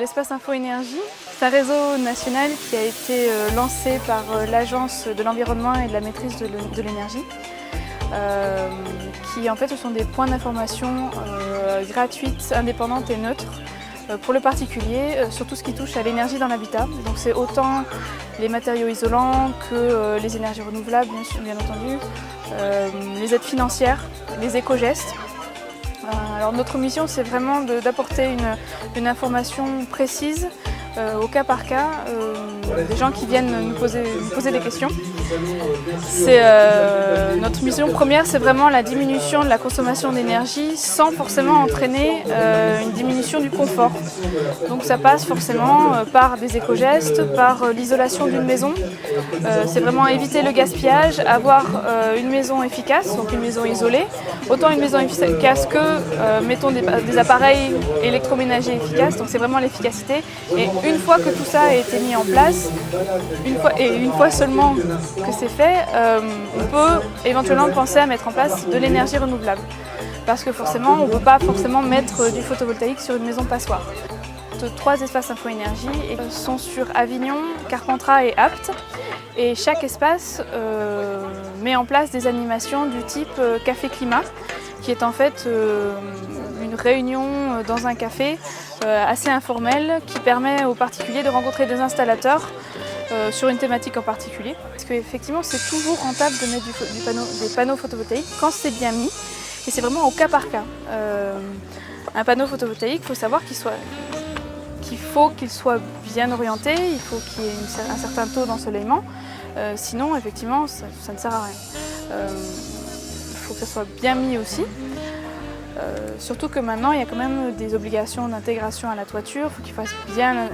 l'espace Info Énergie. C'est un réseau national qui a été lancé par l'Agence de l'environnement et de la maîtrise de l'énergie, qui en fait ce sont des points d'information gratuites, indépendantes et neutres pour le particulier sur tout ce qui touche à l'énergie dans l'habitat. Donc c'est autant les matériaux isolants que les énergies renouvelables, bien entendu, les aides financières, les éco-gestes. Alors notre mission, c'est vraiment d'apporter une information précise au cas par cas, des gens qui viennent nous poser des questions. Notre mission première, c'est vraiment la diminution de la consommation d'énergie sans forcément entraîner une diminution du confort. Donc ça passe forcément par des éco-gestes, par l'isolation d'une maison. C'est vraiment éviter le gaspillage, avoir une maison efficace, donc une maison isolée. Autant une maison efficace que, mettons, des appareils électroménagers efficaces, donc c'est vraiment l'efficacité. Et une fois que tout ça a été mis en place, une fois seulement que c'est fait, on peut éventuellement penser à mettre en place de l'énergie renouvelable. Parce que forcément, on ne peut pas forcément mettre du photovoltaïque sur une maison passoire. 3 espaces Info Énergie sont sur Avignon, Carpentras et Apt. Et chaque espace met en place des animations du type Café Climat, qui est en fait une réunion dans un café assez informelle qui permet aux particuliers de rencontrer des installateurs sur une thématique en particulier. Parce qu'effectivement, c'est toujours rentable de mettre des panneaux photovoltaïques quand c'est bien mis, et c'est vraiment au cas par cas. Un panneau photovoltaïque, il faut savoir qu'il faut qu'il soit bien orienté, il faut qu'il y ait un certain taux d'ensoleillement, sinon effectivement ça ne sert à rien. Il faut que ça soit bien mis aussi. Surtout que maintenant il y a quand même des obligations d'intégration à la toiture, il faut qu'il fasse bien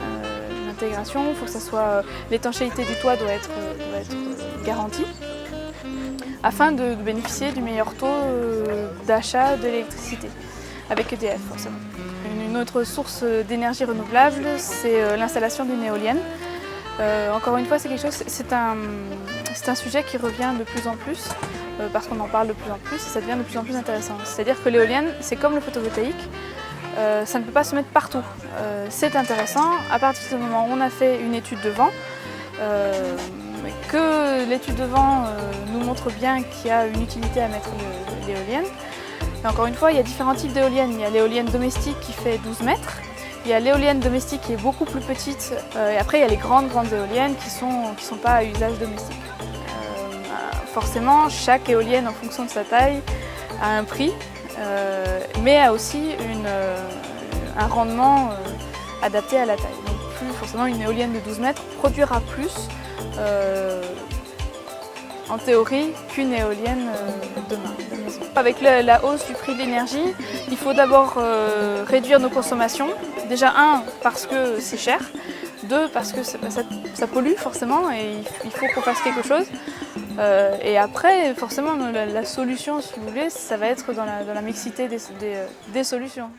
l'intégration, il faut que ça soit, l'étanchéité du toit doit être garantie, afin de bénéficier du meilleur taux d'achat de l'électricité, avec EDF forcément. Une autre source d'énergie renouvelable, c'est l'installation d'une éolienne. Encore une fois, c'est un sujet qui revient de plus en plus, parce qu'on en parle de plus en plus et ça devient de plus en plus intéressant. C'est-à-dire que l'éolienne, c'est comme le photovoltaïque, ça ne peut pas se mettre partout. C'est intéressant à partir du moment où on a fait une étude de vent, que l'étude de vent nous montre bien qu'il y a une utilité à mettre l'éolienne. Et encore une fois, il y a différents types d'éoliennes. Il y a l'éolienne domestique qui fait 12 mètres, il y a l'éolienne domestique qui est beaucoup plus petite, et après il y a les grandes éoliennes qui sont pas à usage domestique. Forcément, chaque éolienne en fonction de sa taille a un prix, mais a aussi un rendement adapté à la taille. Donc forcément une éolienne de 12 mètres produira plus en théorie qu'une éolienne de maison. Avec la hausse du prix de l'énergie, il faut d'abord réduire nos consommations. Déjà parce que c'est cher, 2 parce que ça pollue forcément et il faut qu'on fasse quelque chose. Et après, forcément, la solution, si vous voulez, ça va être dans la mixité des solutions.